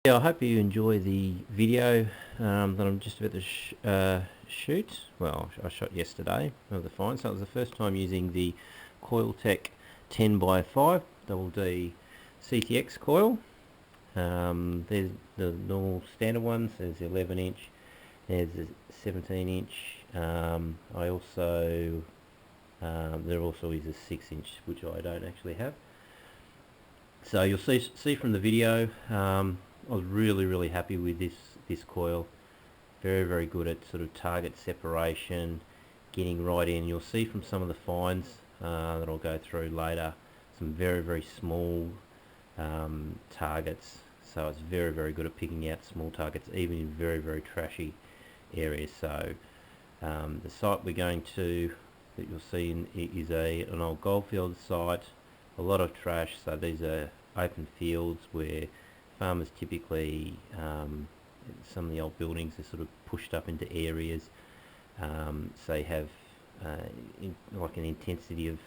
Yeah, I hope you enjoy the video that I'm just about to shoot. Well, I shot yesterday of the find, so it was the first time using the Coiltek 10x5 DD CTX coil. There's the normal standard ones. There's the 11 inch, there's the 17 inch. I also there also is a 6 inch, which I don't actually have. So you'll see from the video, I was really happy with this coil. Very good at sort of target separation, getting right in. You'll see from some of the finds that I'll go through later, some very small targets. So it's very good at picking out small targets, even in very trashy areas. So the site we're going to, that you'll see is an old goldfield site. A lot of trash, so these are open fields where farmers typically, some of the old buildings are sort of pushed up into areas, so they have like an intensity of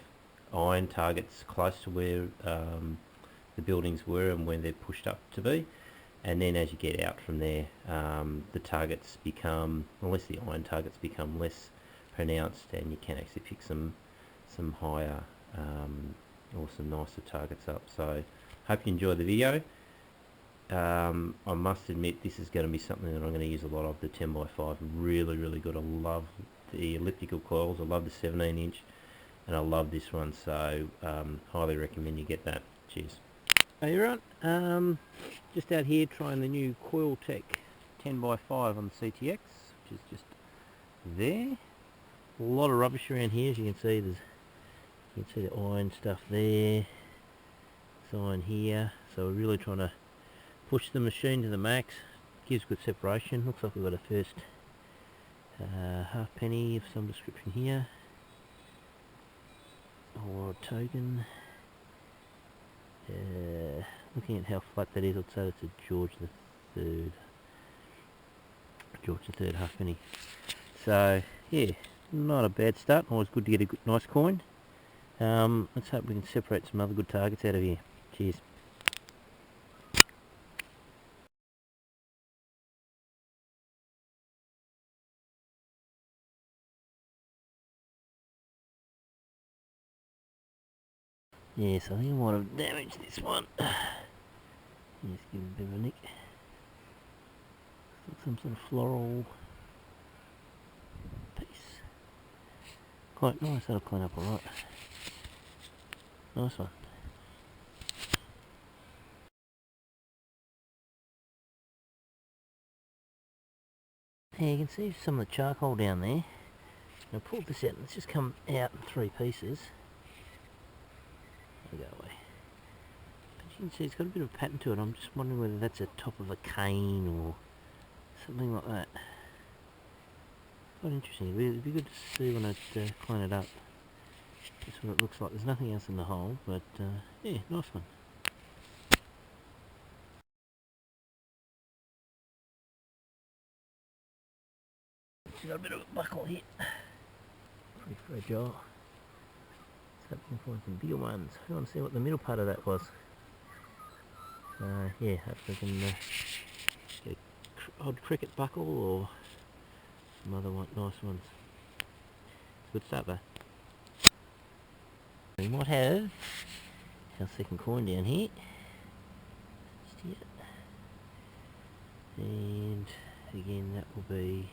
iron targets close to where the buildings were and where they're pushed up to be. And then as you get out from there, the targets become, unless the iron targets become less pronounced, and you can actually pick some higher or some nicer targets up. So hope you enjoy the video. I must admit this is going to be something that I'm going to use a lot of, the 10x5. Really good. I love the elliptical coils, I love the 17 inch, and I love this one, so highly recommend you get that. Cheers. Hey everyone, just out here trying the new Coiltek 10x5 on the CTX, which is just there. A lot of rubbish around here, as you can see. You can see the iron stuff there, it's iron here, so we're really trying to push the machine to the max. Gives good separation. Looks like we've got a first halfpenny of some description here, or a token. Looking at how flat that is, I'd say it's a George the Third halfpenny. So yeah, not a bad start. Always good to get a good, nice coin. Let's hope we can separate some other good targets out of here. Cheers. Yes, I think I might have damaged this one. Just give it a bit of a nick. Some sort of floral piece. Quite nice, that'll clean up alright. Nice one. Yeah, you can see some of the charcoal down there. Now pull this out, let's just come out in 3 pieces. I'll go away. But you can see it's got a bit of a pattern to it. I'm just wondering whether that's a top of a cane or something like that. Quite interesting. It'd be good to see when I clean it up. That's what it looks like. There's nothing else in the hole, but yeah, nice one. It's got a bit of a buckle here. Pretty fragile. Let's hope we can find some bigger ones. I want to see what the middle part of that was. Yeah, hopefully we can get an odd cricket buckle or some other nice ones. Good start though. We might have our second coin down here. Just yet. And again, that will be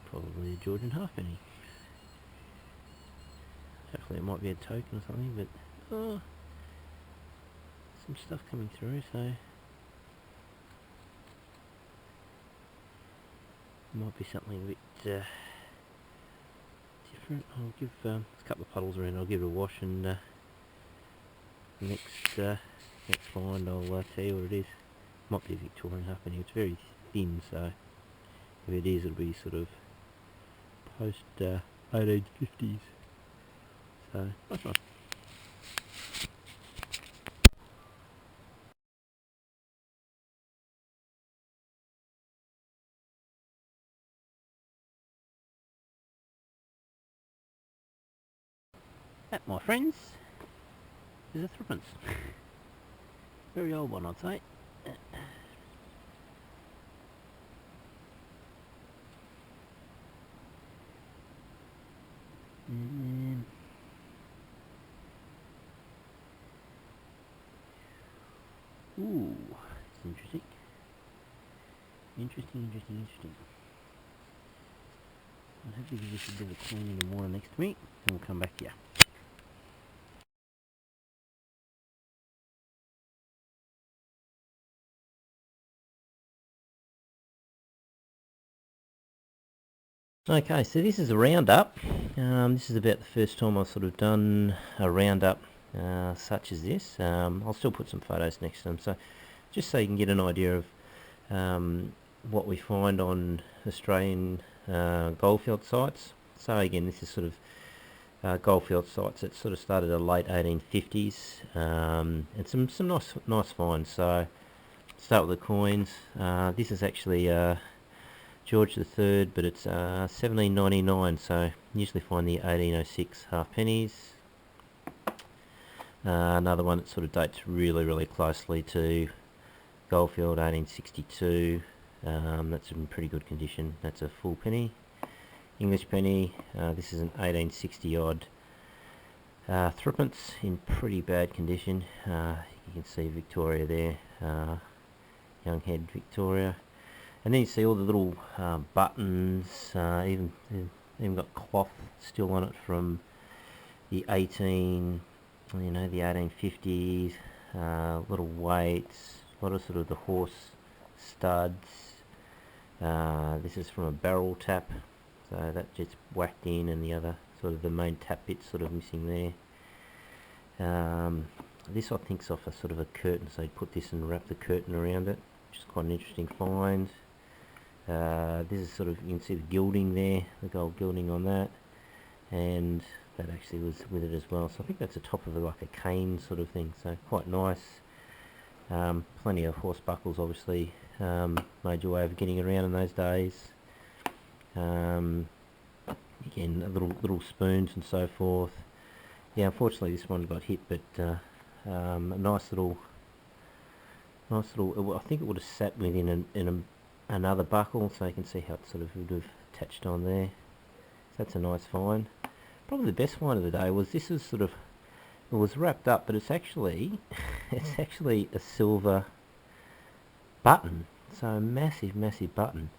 probably a Georgian halfpenny. Hopefully it might be a token or something, but oh, some stuff coming through, so might be something a bit different. I'll give a couple of puddles around. I'll give it a wash, and next find I'll tell you what it is. Might be a Victorian halfpenny. It's very thin, so if it is, it'll be sort of post 1850s. So that's nice. That, my friends, is a threepence. Very old one, I'd say. Ooh, it's interesting. Interesting. I'll have to give this a bit of a clean in the water next to me, and we'll come back here. Okay, so this is a roundup. This is about the first time I've sort of done a roundup such as this. I'll still put some photos next to them, so just so you can get an idea of what we find on Australian goldfield sites. So again, this is sort of goldfield sites that sort of started in the late 1850s, and some nice finds. So start with the coins. This is actually George III, but it's 1799, so usually find the 1806 half pennies. Another one that sort of dates really closely to Goldfield, 1862. That's in pretty good condition. That's a full penny. English penny, this is an 1860 odd. Threepence in pretty bad condition. You can see Victoria there, Young Head Victoria. And then you see all the little buttons, even got cloth still on it from the 1850s, little weights, a lot of sort of the horse studs. This is from a barrel tap, so that just whacked in, and the other sort of the main tap bit's sort of missing there. This I think's off a sort of a curtain, so you'd put this and wrap the curtain around it, which is quite an interesting find. This is sort of, you can see the gilding there, the gold gilding on that, and that actually was with it as well. So I think that's the top of like a cane sort of thing, so quite nice. Plenty of horse buckles, obviously, major way of getting around in those days. Again, little spoons and so forth. Yeah, unfortunately this one got hit, but a nice little. I think it would have sat within another buckle, so you can see how it sort of would have attached on there. So that's a nice find. Probably the best find of the day was this. Is sort of, it was wrapped up, but it's actually a silver button. So a massive button.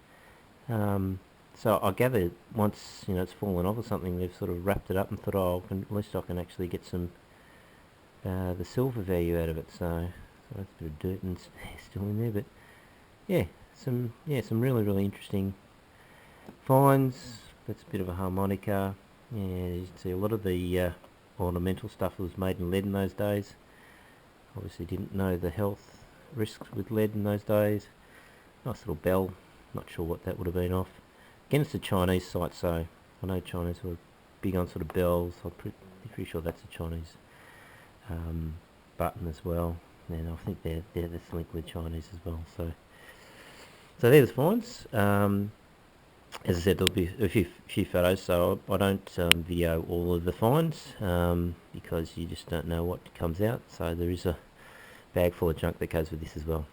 So I gather once it's fallen off or something, they've sort of wrapped it up and thought, oh, at least I can actually get some the silver value out of it. So that's a bit of dirt and still in there, but yeah, some really interesting finds. That's a bit of a harmonica. Yeah, you can see a lot of the ornamental stuff was made in lead in those days. Obviously didn't know the health risks with lead in those days. Nice little bell. Not sure what that would have been off. Again, it's a Chinese site, so I know Chinese were big on sort of bells. I'm pretty sure that's a Chinese button as well. And I think they're linked with Chinese as well. So there's the finds. As I said, there'll be a few photos, so I don't video all of the finds because you just don't know what comes out. So there is a bag full of junk that goes with this as well.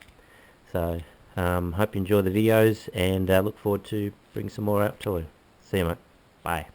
So hope you enjoy the videos, and look forward to bringing some more out to you. See you, mate. Bye.